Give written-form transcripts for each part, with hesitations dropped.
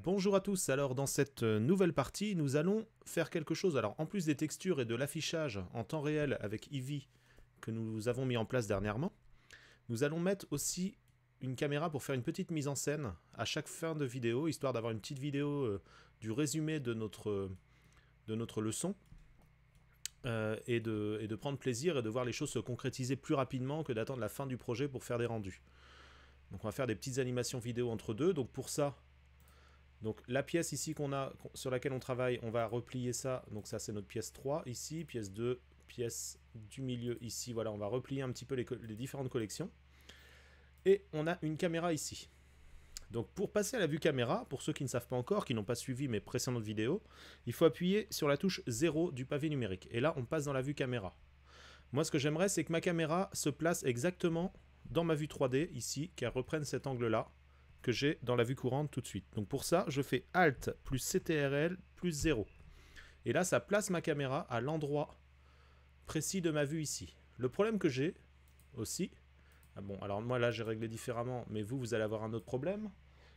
Bonjour à tous, alors dans cette nouvelle partie, nous allons faire quelque chose. Alors en plus des textures et de l'affichage en temps réel avec Eevee que nous avons mis en place dernièrement, nous allons mettre aussi une caméra pour faire une petite mise en scène à chaque fin de vidéo, histoire d'avoir une petite vidéo du résumé de notre leçon et de prendre plaisir et de voir les choses se concrétiser plus rapidement que d'attendre la fin du projet pour faire des rendus. Donc on va faire des petites animations vidéo entre deux, donc pour ça... Donc la pièce ici sur laquelle on travaille, on va replier ça. Donc ça c'est notre pièce 3 ici, pièce 2, pièce du milieu ici. Voilà, on va replier un petit peu les différentes collections. Et on a une caméra ici. Donc pour passer à la vue caméra, pour ceux qui ne savent pas encore, qui n'ont pas suivi mes précédentes vidéos, il faut appuyer sur la touche 0 du pavé numérique. Et là on passe dans la vue caméra. Moi ce que j'aimerais c'est que ma caméra se place exactement dans ma vue 3D ici, qu'elle reprenne cet angle-là que j'ai dans la vue courante tout de suite. Donc pour ça, je fais Alt plus CTRL plus 0. Et là, ça place ma caméra à l'endroit précis de ma vue ici. Le problème que j'ai aussi... Ah bon, alors moi là, j'ai réglé différemment, mais vous allez avoir un autre problème.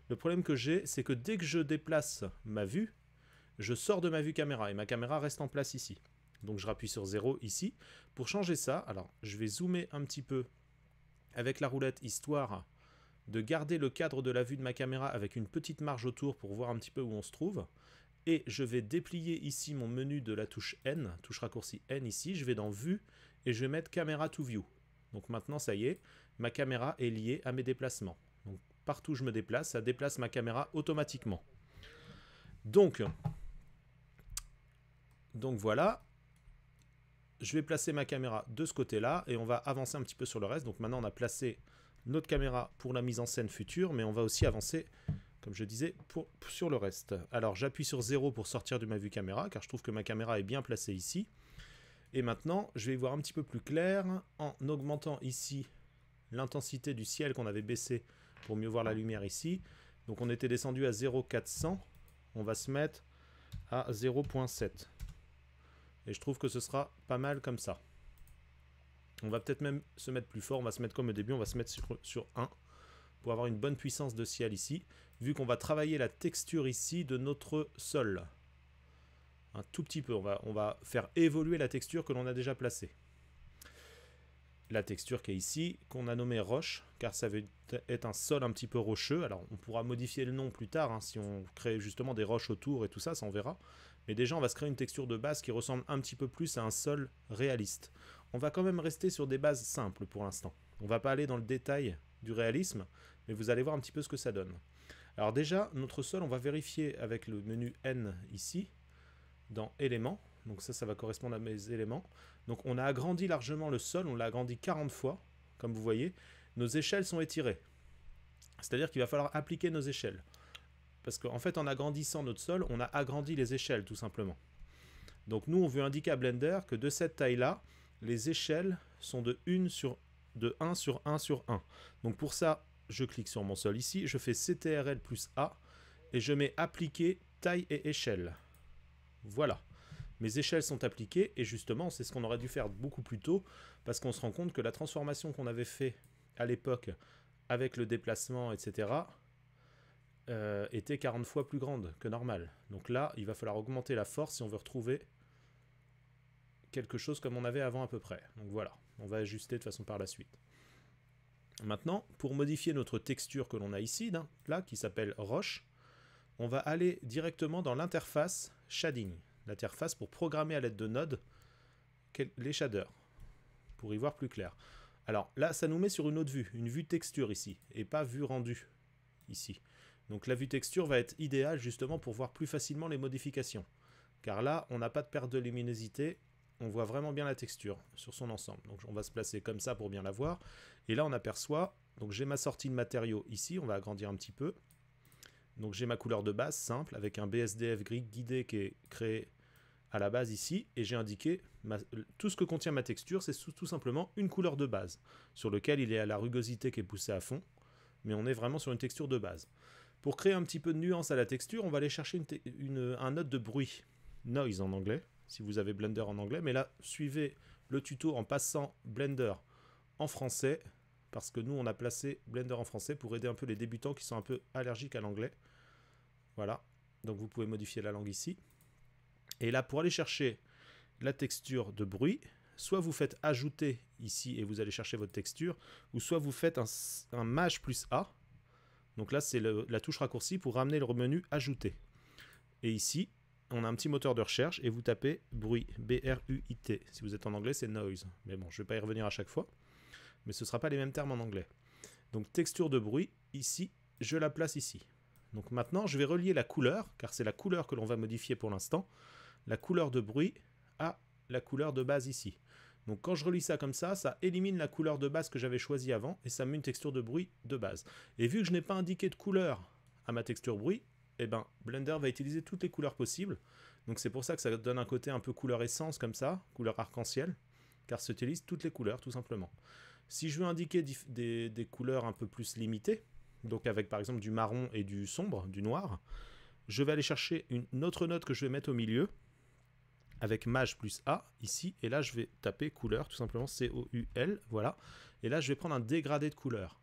Le problème que j'ai, c'est que dès que je déplace ma vue, je sors de ma vue caméra et ma caméra reste en place ici. Donc je rappuie sur 0 ici. Pour changer ça, alors je vais zoomer un petit peu avec la roulette, histoire de garder le cadre de la vue de ma caméra avec une petite marge autour pour voir un petit peu où on se trouve. Et je vais déplier ici mon menu de la touche N, touche raccourci N ici. Je vais dans Vue et je vais mettre Camera to View. Donc maintenant, ça y est, ma caméra est liée à mes déplacements. Donc partout où je me déplace, ça déplace ma caméra automatiquement. Donc voilà. Je vais placer ma caméra de ce côté-là et on va avancer un petit peu sur le reste. Donc maintenant, on a placé notre caméra pour la mise en scène future, mais on va aussi avancer, comme je disais, sur le reste. Alors j'appuie sur 0 pour sortir de ma vue caméra, car je trouve que ma caméra est bien placée ici. Et maintenant, je vais y voir un petit peu plus clair en augmentant ici l'intensité du ciel qu'on avait baissé pour mieux voir la lumière ici. Donc on était descendu à 0,400, on va se mettre à 0,7. Et je trouve que ce sera pas mal comme ça. On va peut-être même se mettre plus fort, on va se mettre comme au début, on va se mettre sur 1 pour avoir une bonne puissance de ciel ici, vu qu'on va travailler la texture ici de notre sol. Un tout petit peu, on va faire évoluer la texture que l'on a déjà placée. La texture qui est ici, qu'on a nommée roche, car ça veut être un sol un petit peu rocheux. Alors on pourra modifier le nom plus tard, hein, si on crée justement des roches autour et tout ça, ça on verra. Mais déjà on va se créer une texture de base qui ressemble un petit peu plus à un sol réaliste. On va quand même rester sur des bases simples pour l'instant. On va pas aller dans le détail du réalisme, mais vous allez voir un petit peu ce que ça donne. Alors déjà, notre sol, on va vérifier avec le menu N ici, dans éléments. Donc ça va correspondre à mes éléments. Donc on a agrandi largement le sol, on l'a agrandi 40 fois, comme vous voyez. Nos échelles sont étirées. C'est-à-dire qu'il va falloir appliquer nos échelles. Parce qu'en fait, en agrandissant notre sol, on a agrandi les échelles, tout simplement. Donc nous, on veut indiquer à Blender que de cette taille-là, les échelles sont de 1 sur 1 sur 1 sur 1. Donc pour ça, je clique sur mon sol ici, je fais CTRL plus A, et je mets appliquer taille et échelle. Voilà. Mes échelles sont appliquées, et justement, c'est ce qu'on aurait dû faire beaucoup plus tôt, parce qu'on se rend compte que la transformation qu'on avait fait à l'époque, avec le déplacement, etc., était 40 fois plus grande que normal. Donc là, il va falloir augmenter la force si on veut retrouver quelque chose comme on avait avant à peu près. Donc voilà, on va ajuster de façon par la suite. Maintenant, pour modifier notre texture que l'on a ici, là, qui s'appelle roche, on va aller directement dans l'interface shading. L'interface pour programmer à l'aide de nodes les shaders, pour y voir plus clair. Alors là, ça nous met sur une autre vue, une vue texture ici, et pas vue rendue ici. Donc la vue texture va être idéale justement pour voir plus facilement les modifications. Car là, on n'a pas de perte de luminosité, on voit vraiment bien la texture sur son ensemble. Donc on va se placer comme ça pour bien la voir. Et là, on aperçoit, donc j'ai ma sortie de matériaux ici, on va agrandir un petit peu. Donc j'ai ma couleur de base simple avec un BSDF gris guidé qui est créé à la base ici. Et j'ai indiqué tout ce que contient ma texture, c'est tout simplement une couleur de base sur lequel il est à la rugosité qui est poussée à fond. Mais on est vraiment sur une texture de base. Pour créer un petit peu de nuance à la texture, on va aller chercher un node de bruit, noise en anglais, si vous avez Blender en anglais. Mais là, suivez le tuto en passant Blender en français, parce que nous, on a placé Blender en français pour aider un peu les débutants qui sont un peu allergiques à l'anglais. Voilà, donc vous pouvez modifier la langue ici. Et là, pour aller chercher la texture de bruit, soit vous faites ajouter ici et vous allez chercher votre texture, ou soit vous faites un Maj plus A. Donc là, c'est la touche raccourci pour ramener le menu ajouter. Et ici, on a un petit moteur de recherche et vous tapez bruit, B-R-U-I-T. Si vous êtes en anglais, c'est noise. Mais bon, je ne vais pas y revenir à chaque fois. Mais ce ne sera pas les mêmes termes en anglais. Donc texture de bruit, ici, je la place ici. Donc maintenant, je vais relier la couleur, car c'est la couleur que l'on va modifier pour l'instant, la couleur de bruit à la couleur de base ici. Donc quand je relie ça comme ça, ça élimine la couleur de base que j'avais choisie avant et ça met une texture de bruit de base. Et vu que je n'ai pas indiqué de couleur à ma texture bruit, eh ben, Blender va utiliser toutes les couleurs possibles. Donc c'est pour ça que ça donne un côté un peu couleur essence comme ça, couleur arc-en-ciel, car ça utilise toutes les couleurs tout simplement. Si je veux indiquer des couleurs un peu plus limitées, donc avec par exemple du marron et du sombre, du noir, je vais aller chercher une autre note que je vais mettre au milieu, avec Maj plus A ici, et là je vais taper couleur, tout simplement C-O-U-L, voilà. Et là je vais prendre un dégradé de couleur,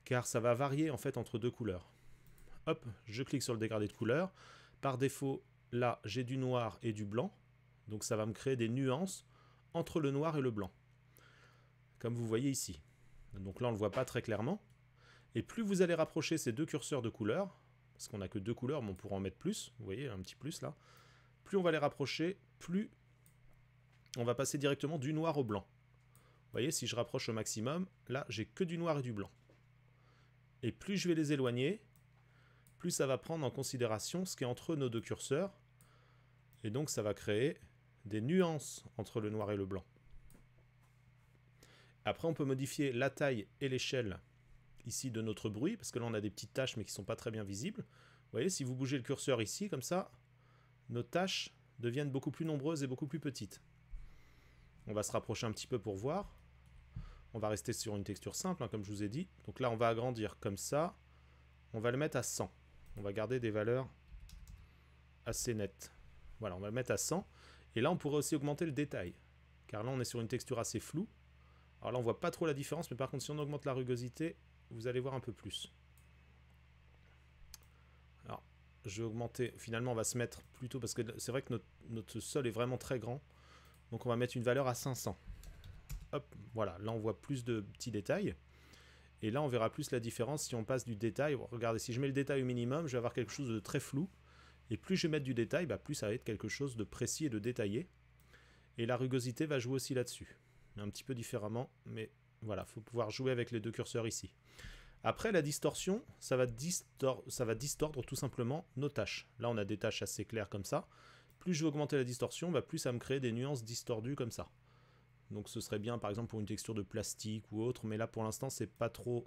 car ça va varier en fait entre deux couleurs. Hop, je clique sur le dégradé de couleur. Par défaut, là j'ai du noir et du blanc, donc ça va me créer des nuances entre le noir et le blanc, comme vous voyez ici. Donc là on ne le voit pas très clairement. Et plus vous allez rapprocher ces deux curseurs de couleurs, parce qu'on n'a que deux couleurs, mais on pourra en mettre plus, vous voyez, un petit plus là, plus on va les rapprocher, plus on va passer directement du noir au blanc. Vous voyez, si je rapproche au maximum, là, j'ai que du noir et du blanc. Et plus je vais les éloigner, plus ça va prendre en considération ce qui est entre nos deux curseurs. Et donc, ça va créer des nuances entre le noir et le blanc. Après, on peut modifier la taille et l'échelle ici de notre bruit, parce que là, on a des petites taches, mais qui ne sont pas très bien visibles. Vous voyez, si vous bougez le curseur ici, comme ça, nos taches deviennent beaucoup plus nombreuses et beaucoup plus petites. On va se rapprocher un petit peu pour voir. On va rester sur une texture simple, hein, comme je vous ai dit. Donc là, on va agrandir comme ça. On va le mettre à 100. On va garder des valeurs assez nettes. Voilà, on va le mettre à 100. Et là, on pourrait aussi augmenter le détail. Car là, on est sur une texture assez floue. Alors là, on voit pas trop la différence. Mais par contre, si on augmente la rugosité, vous allez voir un peu plus. Alors, je vais augmenter. Finalement, on va se mettre plutôt... Parce que c'est vrai que notre sol est vraiment très grand. Donc on va mettre une valeur à 500. Hop, voilà, là on voit plus de petits détails. Et là on verra plus la différence si on passe du détail. Regardez, si je mets le détail au minimum, je vais avoir quelque chose de très flou. Et plus je vais mettre du détail, plus ça va être quelque chose de précis et de détaillé. Et la rugosité va jouer aussi là-dessus. Un petit peu différemment, mais voilà, il faut pouvoir jouer avec les deux curseurs ici. Après, la distorsion, ça va distordre tout simplement nos tâches. Là on a des tâches assez claires comme ça. Plus je vais augmenter la distorsion, plus ça va me créer des nuances distordues comme ça. Donc ce serait bien par exemple pour une texture de plastique ou autre, mais là pour l'instant c'est pas trop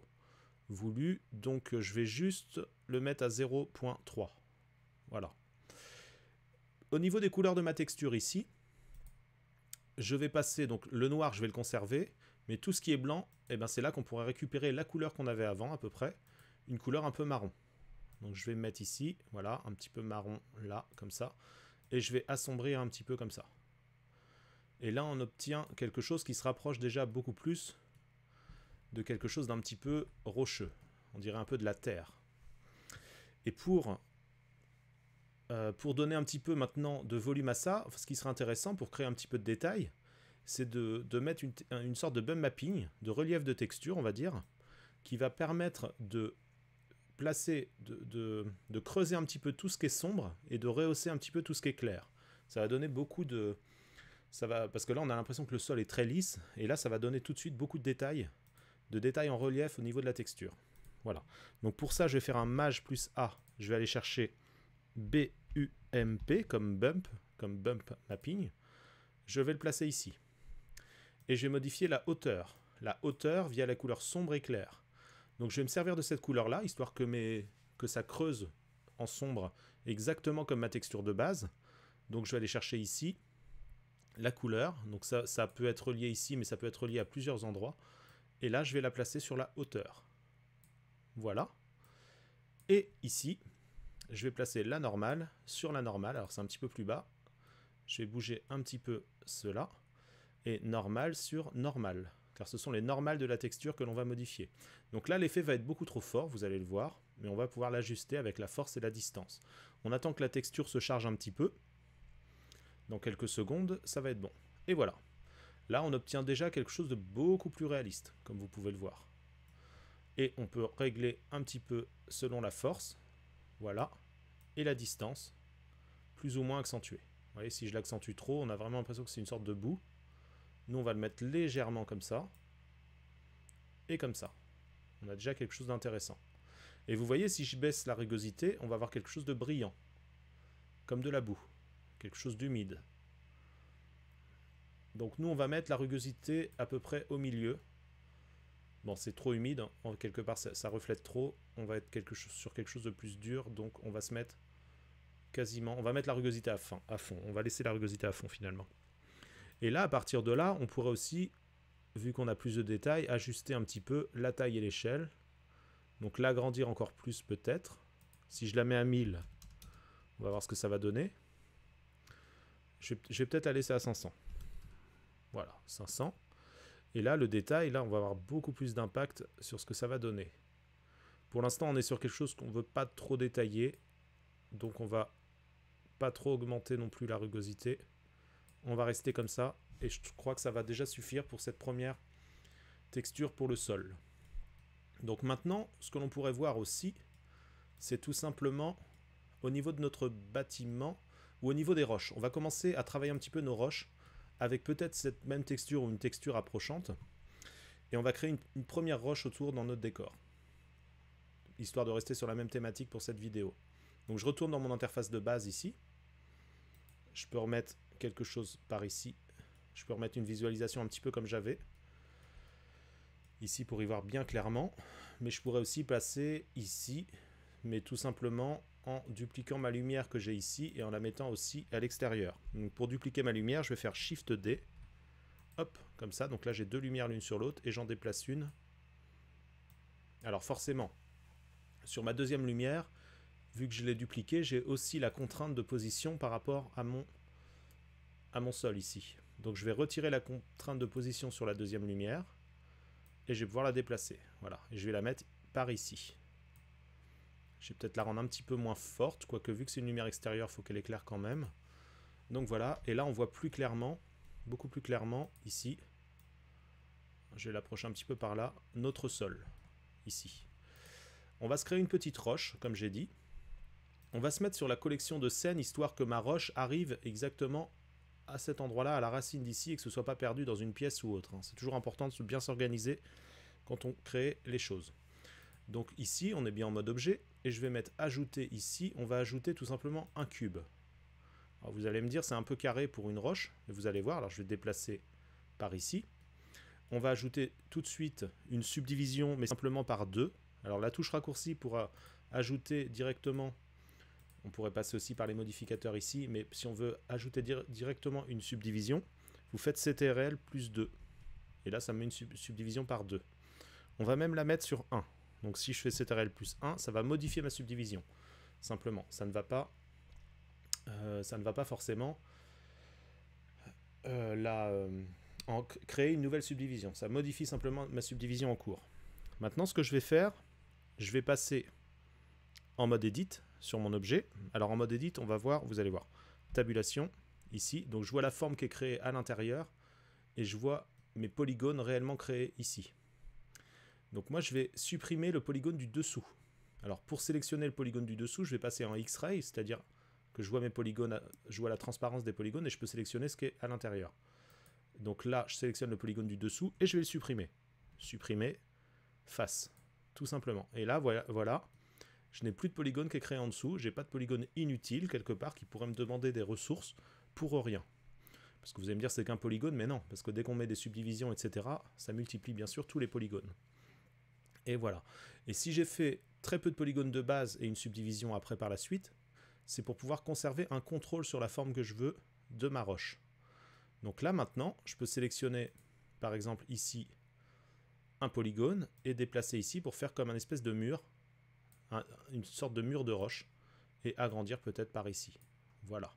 voulu, donc je vais juste le mettre à 0.3. Voilà. Au niveau des couleurs de ma texture ici, je vais passer, donc le noir je vais le conserver, mais tout ce qui est blanc, c'est là qu'on pourrait récupérer la couleur qu'on avait avant à peu près, une couleur un peu marron. Donc je vais mettre ici, voilà, un petit peu marron là, comme ça. Et je vais assombrir un petit peu comme ça. Et là, on obtient quelque chose qui se rapproche déjà beaucoup plus de quelque chose d'un petit peu rocheux. On dirait un peu de la terre. Et pour donner un petit peu maintenant de volume à ça, ce qui serait intéressant pour créer un petit peu de détail, c'est de mettre une sorte de bump mapping, de relief de texture, on va dire, qui va permettre de placer, de creuser un petit peu tout ce qui est sombre et de rehausser un petit peu tout ce qui est clair. Ça va donner beaucoup de... parce que là, on a l'impression que le sol est très lisse, et là, ça va donner tout de suite beaucoup de détails en relief au niveau de la texture. Voilà. Donc pour ça, je vais faire un Maj plus A. Je vais aller chercher BUMP comme bump mapping. Je vais le placer ici. Et je vais modifier la hauteur. La hauteur via la couleur sombre et claire. Donc je vais me servir de cette couleur-là, histoire que ça creuse en sombre exactement comme ma texture de base. Donc je vais aller chercher ici la couleur. Donc ça peut être relié ici, mais ça peut être relié à plusieurs endroits. Et là, je vais la placer sur la hauteur. Voilà. Et ici, je vais placer la normale sur la normale. Alors c'est un petit peu plus bas. Je vais bouger un petit peu cela. Et normal sur normal. Car ce sont les normales de la texture que l'on va modifier. Donc là, l'effet va être beaucoup trop fort, vous allez le voir. mais on va pouvoir l'ajuster avec la force et la distance. On attend que la texture se charge un petit peu. Dans quelques secondes, ça va être bon. Et voilà. Là, on obtient déjà quelque chose de beaucoup plus réaliste, comme vous pouvez le voir. Et on peut régler un petit peu selon la force. Voilà. Et la distance, plus ou moins accentuée. Vous voyez, si je l'accentue trop, on a vraiment l'impression que c'est une sorte de boue. Nous, on va le mettre légèrement comme ça. Et comme ça. On a déjà quelque chose d'intéressant. Et vous voyez, si je baisse la rugosité, on va avoir quelque chose de brillant. Comme de la boue. Quelque chose d'humide. Donc nous, on va mettre la rugosité à peu près au milieu. Bon, c'est trop humide. Quelque part, ça reflète trop. On va être sur quelque chose de plus dur. Donc on va se mettre quasiment... On va mettre la rugosité à fond. On va laisser la rugosité à fond finalement. Et là, à partir de là, on pourrait aussi, vu qu'on a plus de détails, ajuster un petit peu la taille et l'échelle. Donc l'agrandir encore plus peut-être. Si je la mets à 1000, on va voir ce que ça va donner. Je vais peut-être la laisser à 500. Voilà, 500. Et là, le détail, là, on va avoir beaucoup plus d'impact sur ce que ça va donner. Pour l'instant, on est sur quelque chose qu'on ne veut pas trop détailler. Donc on va pas trop augmenter non plus la rugosité. On va rester comme ça. Et je crois que ça va déjà suffire pour cette première texture pour le sol. Donc maintenant, ce que l'on pourrait voir aussi, c'est tout simplement au niveau de notre bâtiment ou au niveau des roches. On va commencer à travailler un petit peu nos roches avec peut-être cette même texture ou une texture approchante. Et on va créer une première roche autour dans notre décor. Histoire de rester sur la même thématique pour cette vidéo. Donc je retourne dans mon interface de base ici. Je peux remettre quelque chose par ici. Je peux remettre une visualisation un petit peu comme j'avais. Ici pour y voir bien clairement. Mais je pourrais aussi passer ici, mais tout simplement en dupliquant ma lumière que j'ai ici et en la mettant aussi à l'extérieur. Donc pour dupliquer ma lumière, je vais faire Shift D. Hop, comme ça. Donc là j'ai deux lumières l'une sur l'autre et j'en déplace une. Alors forcément, sur ma deuxième lumière, vu que je l'ai dupliquée, j'ai aussi la contrainte de position par rapport à mon sol ici. Donc je vais retirer la contrainte de position sur la deuxième lumière et je vais pouvoir la déplacer. Voilà, et je vais la mettre par ici. Je vais peut-être la rendre un petit peu moins forte, quoique vu que c'est une lumière extérieure, il faut qu'elle éclaire quand même. Donc voilà, et là on voit plus clairement, beaucoup plus clairement, ici. Je vais l'approcher un petit peu par là, notre sol, ici. On va se créer une petite roche, comme j'ai dit. On va se mettre sur la collection de scènes, histoire que ma roche arrive exactement à cet endroit-là, à la racine d'ici, et que ce ne soit pas perdu dans une pièce ou autre. C'est toujours important de bien s'organiser quand on crée les choses. Donc ici, on est bien en mode objet, et je vais mettre ajouter ici, on va ajouter tout simplement un cube. Alors vous allez me dire, c'est un peu carré pour une roche, et vous allez voir, alors je vais déplacer par ici. On va ajouter tout de suite une subdivision, mais simplement par 2. Alors la touche raccourci pour ajouter directement, on pourrait passer aussi par les modificateurs ici, mais si on veut ajouter directement une subdivision, vous faites CTRL plus 2. Et là, ça me met une subdivision par 2. On va même la mettre sur 1. Donc si je fais CTRL plus 1, ça va modifier ma subdivision. Simplement, ça ne va pas forcément créer une nouvelle subdivision. Ça modifie simplement ma subdivision en cours. Maintenant, ce que je vais faire, je vais passer en mode Edit sur mon objet. Alors en mode Edit, on va voir, vous allez voir, tabulation, ici. Donc je vois la forme qui est créée à l'intérieur et je vois mes polygones réellement créés ici. Donc moi, je vais supprimer le polygone du dessous. Alors pour sélectionner le polygone du dessous, je vais passer en X-Ray, c'est-à-dire que je vois mes polygones, je vois la transparence des polygones et je peux sélectionner ce qui est à l'intérieur. Donc là, je sélectionne le polygone du dessous et je vais le supprimer. Supprimer, face, tout simplement. Et là, voilà, je n'ai plus de polygone qui est créé en dessous, j'ai pas de polygone inutile quelque part qui pourrait me demander des ressources pour rien. Parce que vous allez me dire c'est qu'un polygone, mais non, parce que dès qu'on met des subdivisions, etc., ça multiplie bien sûr tous les polygones. Et voilà. Et si j'ai fait très peu de polygones de base et une subdivision après par la suite, c'est pour pouvoir conserver un contrôle sur la forme que je veux de ma roche. Donc là maintenant, je peux sélectionner par exemple ici un polygone et déplacer ici pour faire comme un espèce de mur, une sorte de mur de roche, et agrandir peut-être par ici. Voilà.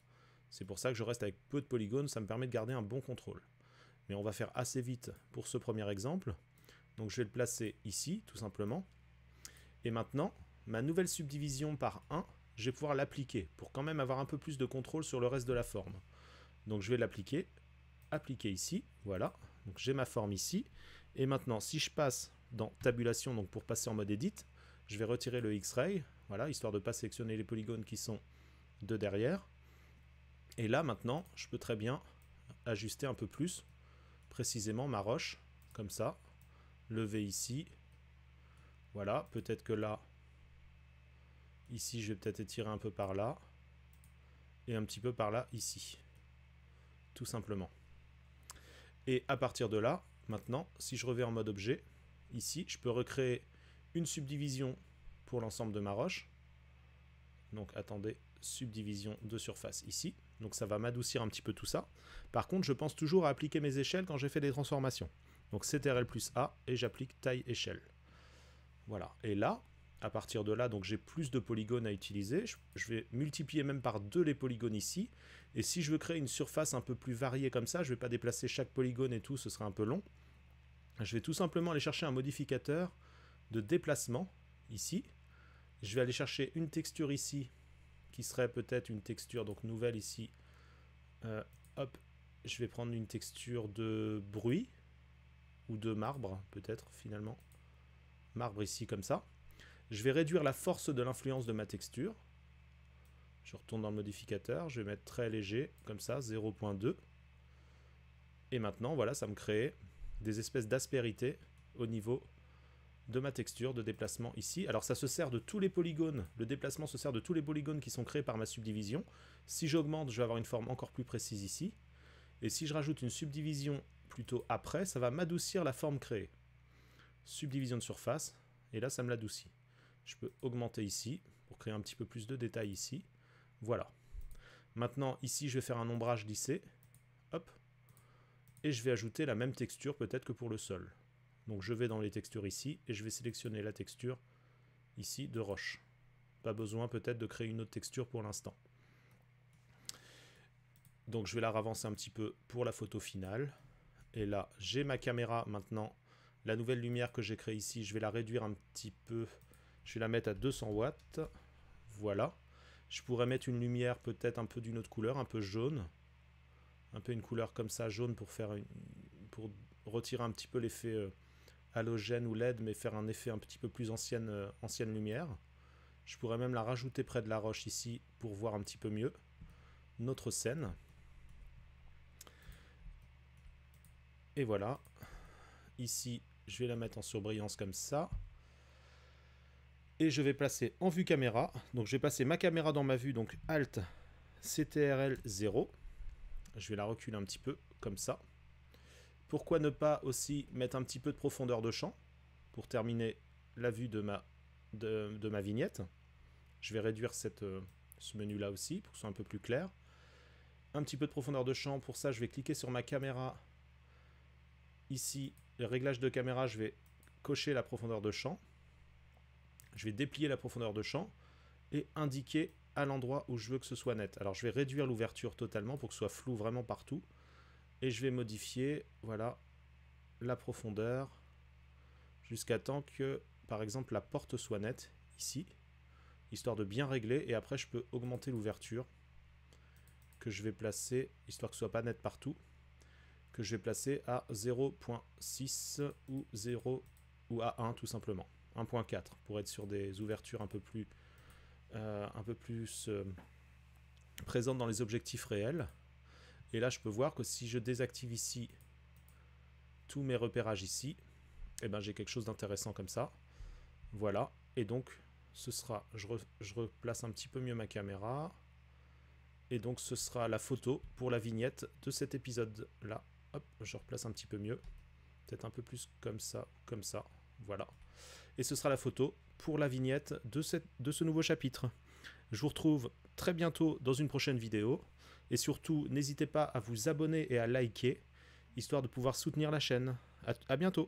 C'est pour ça que je reste avec peu de polygones, ça me permet de garder un bon contrôle. Mais on va faire assez vite pour ce premier exemple. Donc je vais le placer ici, tout simplement. Et maintenant, ma nouvelle subdivision par 1, je vais pouvoir l'appliquer pour quand même avoir un peu plus de contrôle sur le reste de la forme. Donc je vais l'appliquer, appliquer ici, voilà. Donc j'ai ma forme ici. Et maintenant, si je passe dans tabulation, donc pour passer en mode edit, je vais retirer le X-Ray, voilà, histoire de ne pas sélectionner les polygones qui sont de derrière. Et là, maintenant, je peux très bien ajuster un peu plus précisément ma roche, comme ça, lever ici. Voilà, peut-être que là, ici, je vais peut-être étirer un peu par là, et un petit peu par là, ici. Tout simplement. Et à partir de là, maintenant, si je reviens en mode objet, ici, je peux recréer une subdivision pour l'ensemble de ma roche. Donc attendez, subdivision de surface ici. Donc ça va m'adoucir un petit peu tout ça. Par contre, je pense toujours à appliquer mes échelles quand j'ai fait des transformations. Donc CTRL plus A et j'applique taille échelle. Voilà. Et là, à partir de là, donc j'ai plus de polygones à utiliser. Je vais multiplier même par 2 les polygones ici. Et si je veux créer une surface un peu plus variée comme ça, je ne vais pas déplacer chaque polygone et tout, ce sera un peu long. Je vais tout simplement aller chercher un modificateur de déplacement ici. Je vais aller chercher une texture ici qui serait peut-être une texture donc nouvelle ici. Hop, je vais prendre une texture de bruit ou de marbre peut-être finalement. Marbre ici comme ça. Je vais réduire la force de l'influence de ma texture. Je retourne dans le modificateur, je vais mettre très léger comme ça, 0.2. Et maintenant voilà, ça me crée des espèces d'aspérité au niveau de ma texture de déplacement ici. Alors ça se sert de tous les polygones, le déplacement se sert de tous les polygones qui sont créés par ma subdivision. Si j'augmente, je vais avoir une forme encore plus précise ici. Et si je rajoute une subdivision plutôt après, ça va m'adoucir la forme créée. Subdivision de surface, et là ça me l'adoucit. Je peux augmenter ici, pour créer un petit peu plus de détails ici. Voilà. Maintenant, ici je vais faire un ombrage lissé. Hop. Et je vais ajouter la même texture peut-être que pour le sol. Donc je vais dans les textures ici et je vais sélectionner la texture ici de roche. Pas besoin peut-être de créer une autre texture pour l'instant. Donc je vais la ravancer un petit peu pour la photo finale. Et là, j'ai ma caméra maintenant. La nouvelle lumière que j'ai créée ici, je vais la réduire un petit peu. Je vais la mettre à 200 watts. Voilà. Je pourrais mettre une lumière peut-être un peu d'une autre couleur, un peu jaune. Un peu une couleur comme ça, jaune, pour retirer un petit peu l'effet halogène ou LED, mais faire un effet un petit peu plus ancienne lumière. Je pourrais même la rajouter près de la roche ici pour voir un petit peu mieux notre scène. Et voilà. Ici, je vais la mettre en surbrillance comme ça. Et je vais placer en vue caméra. Donc je vais passer ma caméra dans ma vue, donc Alt CTRL 0. Je vais la reculer un petit peu comme ça. Pourquoi ne pas aussi mettre un petit peu de profondeur de champ pour terminer la vue de ma vignette. Je vais réduire ce menu là aussi pour que ce soit un peu plus clair. Un petit peu de profondeur de champ, pour ça je vais cliquer sur ma caméra. Ici, le réglage de caméra, je vais cocher la profondeur de champ. Je vais déplier la profondeur de champ et indiquer à l'endroit où je veux que ce soit net. Alors je vais réduire l'ouverture totalement pour que ce soit flou vraiment partout. Et je vais modifier, voilà, la profondeur jusqu'à temps que, par exemple, la porte soit nette, ici, histoire de bien régler. Et après, je peux augmenter l'ouverture, que je vais placer, histoire que ce soit pas net partout, que je vais placer à 0.6 ou 0 ou à 1 tout simplement. 1.4 pour être sur des ouvertures un peu plus présentes dans les objectifs réels. Et là, je peux voir que si je désactive ici tous mes repérages ici, eh ben, j'ai quelque chose d'intéressant comme ça. Voilà. Et donc, ce sera, je replace un petit peu mieux ma caméra. Et donc, ce sera la photo pour la vignette de cet épisode-là. Hop, je replace un petit peu mieux. Peut-être un peu plus comme ça, comme ça. Voilà. Et ce sera la photo pour la vignette de ce nouveau chapitre. Je vous retrouve très bientôt dans une prochaine vidéo. Et surtout, n'hésitez pas à vous abonner et à liker, histoire de pouvoir soutenir la chaîne. À bientôt!